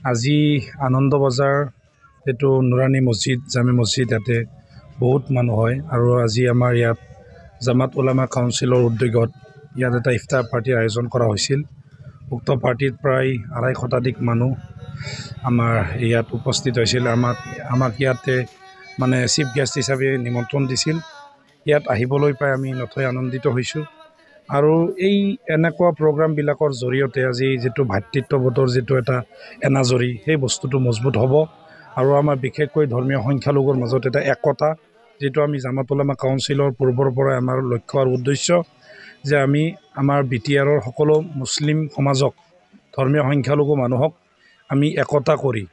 আজি আনন্দ বজাৰ এইটো নুৰানী মছজিদ জামে মছজিদ ইয়াতে বহুত মানুহ হয় আৰু আজি আমাৰ ইয়াত জামাত উলামা কাউন্সিলৰ উদ্যোগত ইয়াত এটা ইফতাৰ পাৰ্টিৰ আয়োজন কৰা হৈছিল। উক্ত পাৰ্টিত প্ৰায় 250 শতাধিক মানুহ আমাৰ ইয়াত উপস্থিত হৈছিল। আমাক ইয়াতে মানে চিফ গেষ্ট হিচাপে নিমন্ত্ৰণ দিছিল। ইয়াত আহিবলৈ পাই আমি নথৈ আনন্দিত হৈছোঁ আৰু এই এনেকুৱা প্ৰগ্ৰামবিলাকৰ জৰিয়তে আজি যিটো ভাতৃত্ববোধৰ যিটো এটা এনাজৰী সেই বস্তুটো মজবুত হ'ব আৰু আমাৰ বিশেষকৈ ধৰ্মীয় সংখ্যালঘুৰ মাজত এটা একতা যেটো আমি জামাত উলামা কাউন্সিলৰ পূৰ্বৰ পৰাই আমাৰ লক্ষ্য আৰু উদ্দেশ্য যে আমি আমাৰ বিটিআৰৰ সকলো মুছলিম সমাজক ধৰ্মীয় সংখ্যালঘু মানুহক আমি একতা কৰি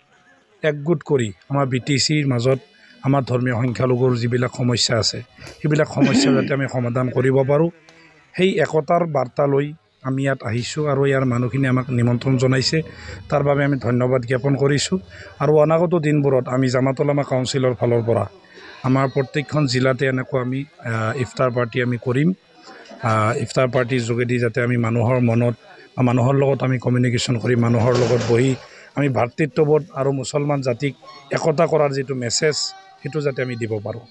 একগোট কৰি আমাৰ বিটিচিৰ মাজত আমাৰ ধৰ্মীয় সংখ্যালঘুৰ যিবিলাক সমস্যা আছে সেইবিলাক সমস্যা যাতে আমি সমাধান কৰিব পাৰোঁ সেই একতাৰ বাৰ্তা লৈ আমি ইয়াত আহিছোঁ আৰু ইয়াৰ মানুহখিনি আমাক নিমন্ত্ৰণ জনাইছে। তাৰ বাবে আমি ধন্যবাদ জ্ঞাপন কৰিছোঁ আৰু অনাগত দিনবোৰত আমি জামাত উলামা কাউন্সিলৰ ফালৰ পৰা আমাৰ প্ৰত্যেকখন জিলাতে এনেকুৱা আমি ইফতাৰ পাৰ্টি আমি কৰিম। ইফতাৰ পাৰ্টিৰ যোগেদি যাতে আমি মানুহৰ মনত মানুহৰ লগত আমি কমিউনিকেশ্যন কৰি মানুহৰ লগত বহি আমি ভাতৃত্ববোধ আৰু মুছলমান জাতিক একতা কৰাৰ যিটো মেছেজ সেইটো যাতে আমি দিব পাৰোঁ।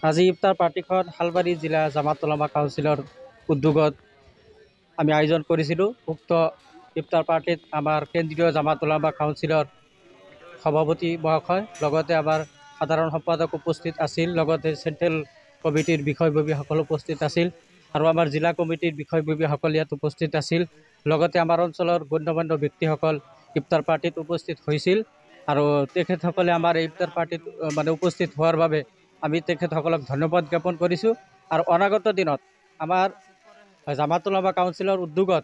আজি ইফতাৰ পাৰ্টিখন হালবাৰী জিলা জামাত উলামা কাউন্সিলৰ উদ্যোগত আমি আয়োজন কৰিছিলোঁ। উক্ত ইফতাৰ পাৰ্টিত আমাৰ কেন্দ্ৰীয় জামাত উলামা কাউন্সিলৰ সভাপতি মহাশয় লগতে আমাৰ সাধাৰণ সম্পাদক উপস্থিত আছিল, লগতে চেণ্ট্ৰেল কমিটিৰ বিষয়ববীয়াসকল উপস্থিত আছিল আৰু আমাৰ জিলা কমিটিৰ বিষয়ববীয়াসকল ইয়াত উপস্থিত আছিল। লগতে আমাৰ অঞ্চলৰ গণ্যমান্য ব্যক্তিসকল ইফতাৰ পাৰ্টিত উপস্থিত হৈছিল আৰু তেখেতসকলে আমাৰ এই ইফতাৰ পাৰ্টিত উপস্থিত হোৱাৰ বাবে আমি তেখেতসকলক ধন্যবাদ জ্ঞাপন কৰিছোঁ আৰু অনাগত দিনত আমাৰ জামাত উলামা কাউন্সিলৰ উদ্যোগত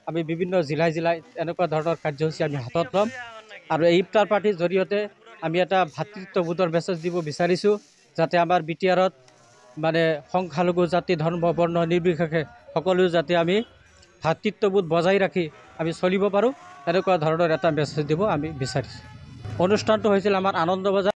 আমি বিভিন্ন জিলাই এনেকুৱা ধৰণৰ কাৰ্যসূচী আমি হাতত ল'ম আৰু এই ইফতাৰ পাৰ্টিৰ জৰিয়তে আমি এটা ভাতৃত্ববোধৰ মেছেজ দিব বিচাৰিছোঁ যাতে আমাৰ বিটিআৰত সংখ্যালঘু জাতি ধৰ্ম বৰ্ণ নিৰ্বিশেষে সকলো যাতে আমি ভাতৃত্ববোধ বজাই ৰাখি আমি চলিব পাৰোঁ তেনেকুৱা ধৰণৰ এটা মেছেজ দিব আমি বিচাৰিছোঁ। অনুষ্ঠানটো হৈছিল আমাৰ আনন্দ বজাৰ